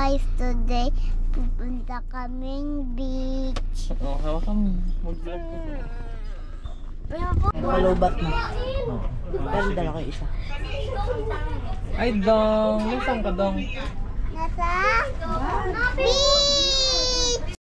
guys, today pupunta kaming beach. Oo, hawakan mo. Mag-vlog ka. Malobat na. Pero dala ko isa. Ay, Dong! Nasaan ka, Dong? Nasa beach!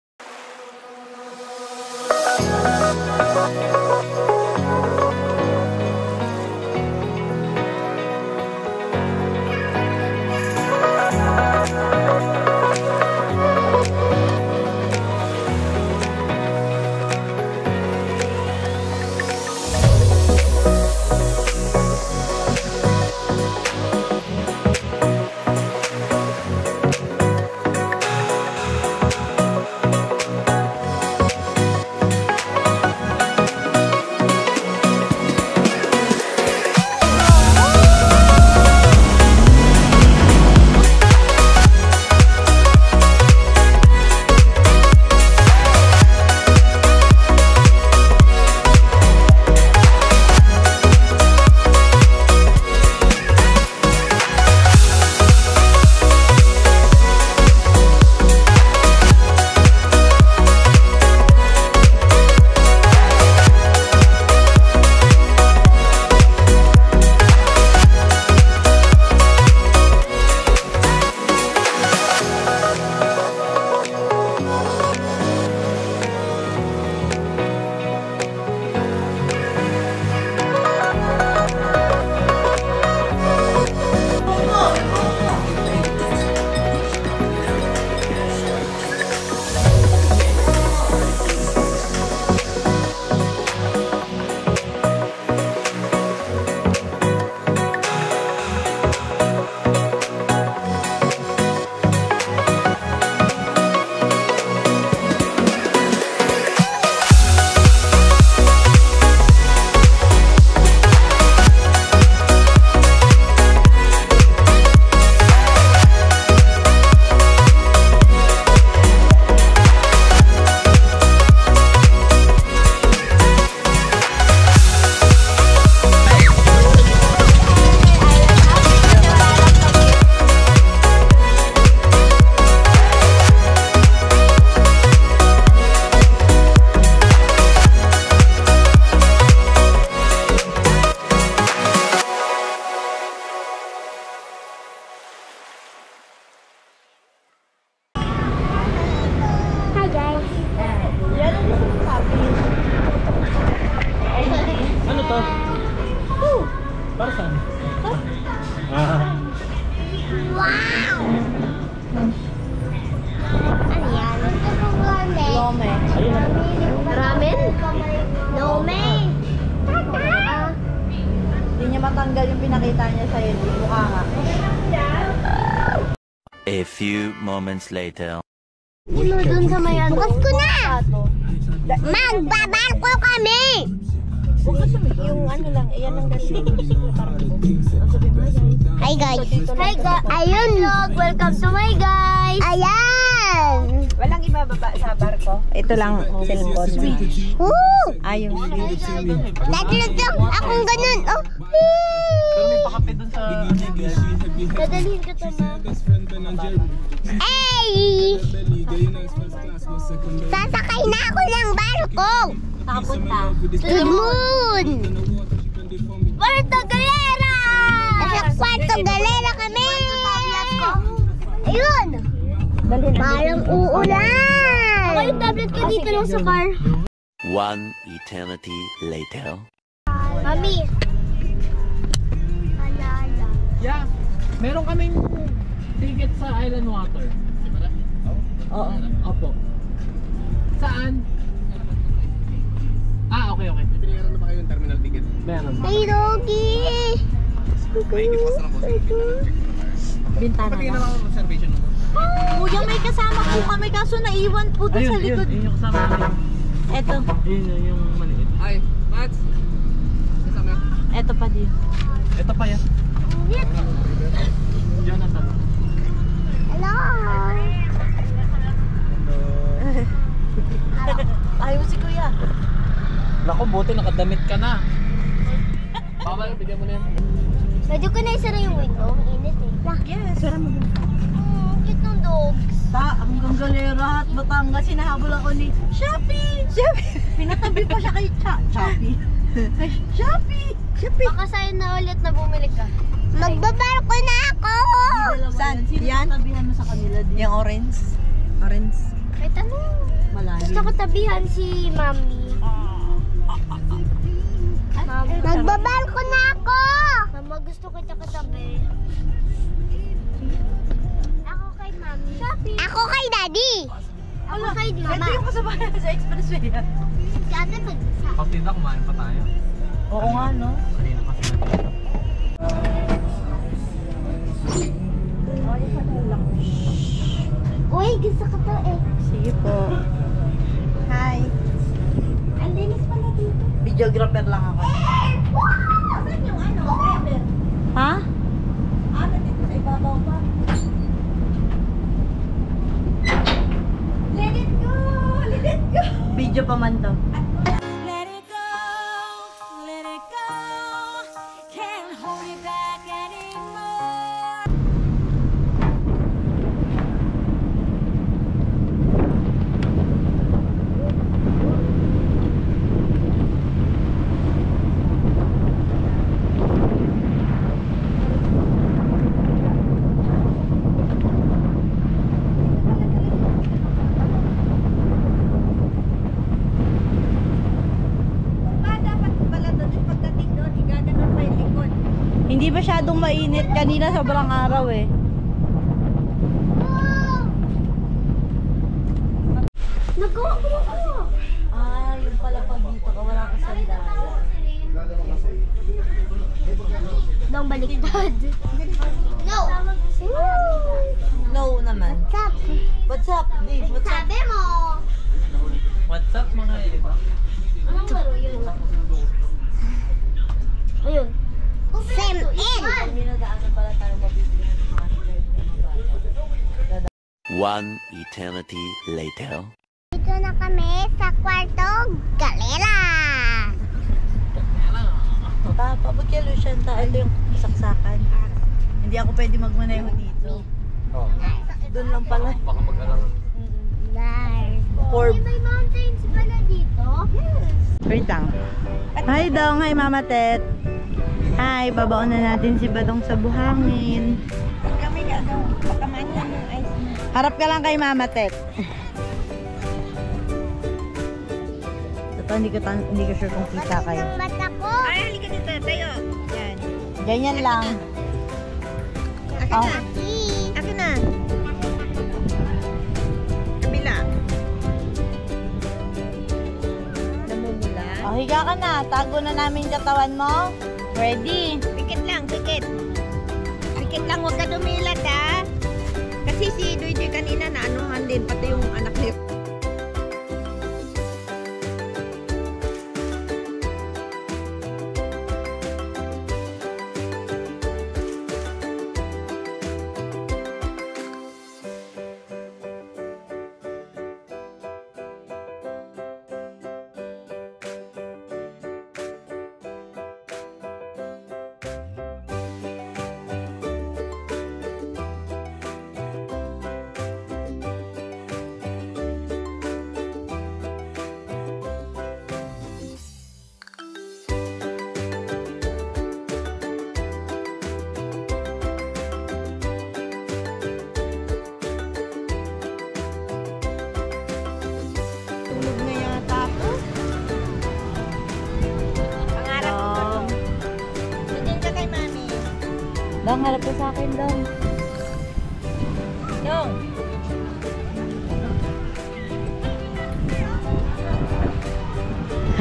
Para saan? Wow! Ano yan? Lome. Ramen? Lome! Hindi niya matanggal yung pinakita niya sa'yo. Mukha nga. A few moments later. Sino dun sa may ano? Bukas ko na! Magbabarko kami! Yung ano lang, iyan ang galing. Hi guys! Hi guys! Ayun vlog! Welcome to my guys! Ayan! Walang ibababa sa barko. Ito lang cellphone mo. Woo! Yung Nagluto akong ganun! Oh! Pero may pakape dun sa... Dadalhin ko to ma. Hey! Sasakay na ako ng barko! Nakapunta. To the moon! Puerto Galera! Nasa Puerto Galera kami! Ayun! Parang uulan! Ako yung tablet ko dito lang sa car. One eternity later. Mami! Alala. Yeah, meron kaming ticket sa Island Water. Oo. Opo. Saan? Okay. Pinayaran na ba kayo yung terminal ticket? Meron. Hey, Doggy! Maigit pa sa lang po sa Bintana Patingin na. naman ang reservation mo. Kuya, may kasama po kami kaso naiwan po doon sa likod. Yun yung kasama namin. Eto. Yun yung maliit. Ay, Mats! Kasama yun? Eto pa din. Ito pa yan. Jonathan. Hello! Ayaw si kuya. Naku, buti nakadamit ka na. Bawal, bigyan mo na yan. Pwede ko na isara yung window. Mainit eh. Yes. Sara mo. Cute ng dog. Hanggang Galera at Batangas, sinahabol ako ni Shopee! Shopee! Pinatabi pa siya kay Shopee. Shopee! Shopee! Baka sa'yo na ulit na bumili ka. Magbabarko na ako! Saan? Yan? Tabihan mo sa kanila din. Yung orange? Orange? Kahit ano. Malalim. Gusto ko tabihan si Mami. Magbabarko na ako! Mama, gusto ko siya katabi. Ako kay Mami. Ako kay Daddy. Ako kay Mama. Ito yung kasabayan sa expressway. Si ate mag-isa. Pagtinda, kumain pa tayo. Oo nga, no? Kanina kasi nagtinda. Uy, gusto ko to eh. Sige po. Hi. Ang linis pala dito. Videographer lang ako. Saan yung ano? Driver? Ha? Dito sa ibabaw pa. Let it go! Let it go! Video pa man to. Let it go, can't hold it back anymore. Hindi masyadong mainit. Kanina sobrang araw eh. Nagawa ko na ako. Yung pala pag dito ka wala ka sandalan. Nang baliktad. No! No naman. What's up? What's up, Dave? What's up? Sabi mo! What's up mga iba? Anong laro yun? Ayun. Same in! Hindi na daanan pala tayo mabibili ng mga slide ng mga bata. One eternity later. Dito na kami sa kwarto Galera. Papa, ba't kay Lucian ito yung saksakan? Hindi ako pwede magmaneho dito. Oo. Doon lang pala. Baka mag-alang. Nice. Orb. May mountains pala dito? Wait lang. Hi Dong, hi Mama Tet. Hi, babaon na natin si Badong sa buhangin. Kami ka daw. Pakamanyan ng ice mo. Harap ka lang kay Mama Tet. Ito, hindi ko sure kung kita kayo. Ang mata ko. Ay, halika dito. Tayo. Yan. Ganyan lang. Akin na. Akin na. Kabila. Namumula. Oh, higa ka na. Tago na namin katawan mo. Ready? Pikit lang, pikit. Pikit lang, huwag ka dumilat ha. Kasi si Doy kanina na anuhan din, pati yung anak niya. Tulog na yata ako. Pangarap ko to. Tingin ka kay Mami. Dong, harap ka sa akin, Dong. Dong.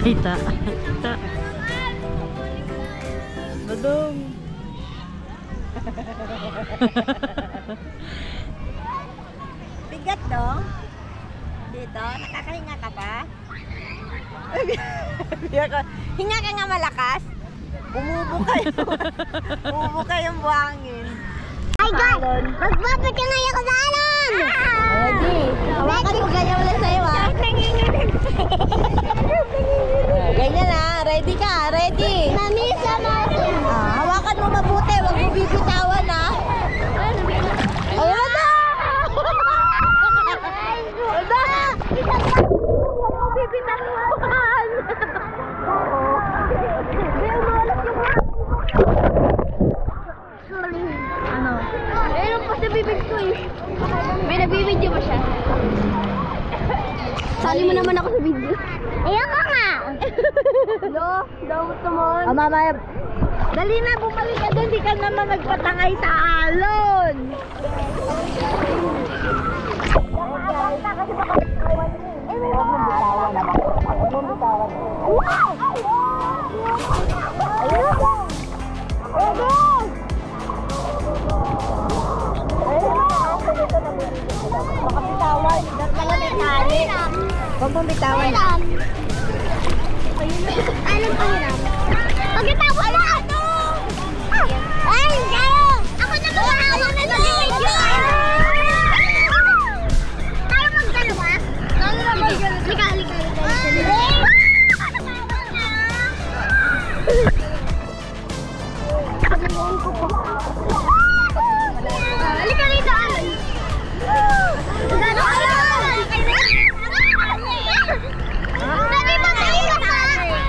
Ay, ta. Ta. Badong. Bigat dong. Dito, nakakahinga ka pa? Hinga ka nga malakas. Umubo kayong buhangin. Ay, God! Magpapatungay ako sa alon! Ready? Hawakan mo ganyan ulit sa'yo, ha? Ganyan, ha? Ready ka? Ready? Mami, sama ako. Hawakan mo mabuti. Huwag mo bibitawan, ha? Ayun na! ko eh. May nagbibideo ba siya? Sali mo naman ako sa video. Ayoko nga! No, dapat naman. O mamaya, dali na, bumalik ka doon. Di ka naman nagpatangay sa alon. Huwag mong bitawan. Anong pangiram? Pagkatapos na ano? Ay, kayo! Ako na gumahawak na sa video! Tayo magdalawa? Tayo na magdalawa. Lika. Halika rito, Alan.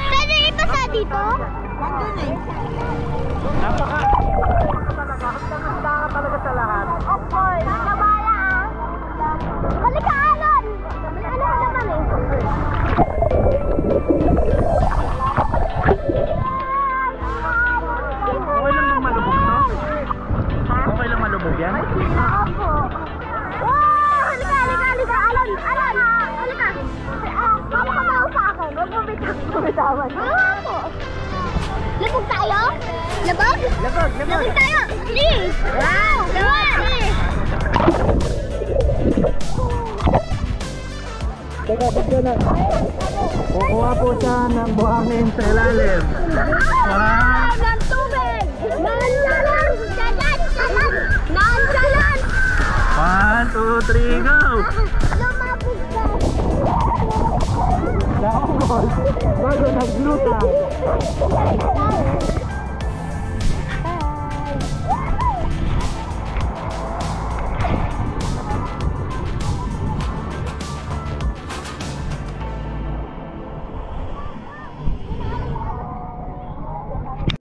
Pwede ipasa dito? Opo, nabala ah. Halika, Alan. Ano ka naman eh? Okay lang bang malubog, no? Okay lang malubog yan? Opo. Wow! Halika. Alan, halika. Mama ka ba sa akin? Huwag mo bitawan. Opo. Labog tayo? Labog? Labog tayo. Please. Wow. Please. Teka, bigyan na. Kukuha po siya ng buhangin sa ilalim. Ng tubig. Nonchalant. 1, 2, 3, go! Lumapit ka. Naumol! Bago nagluta!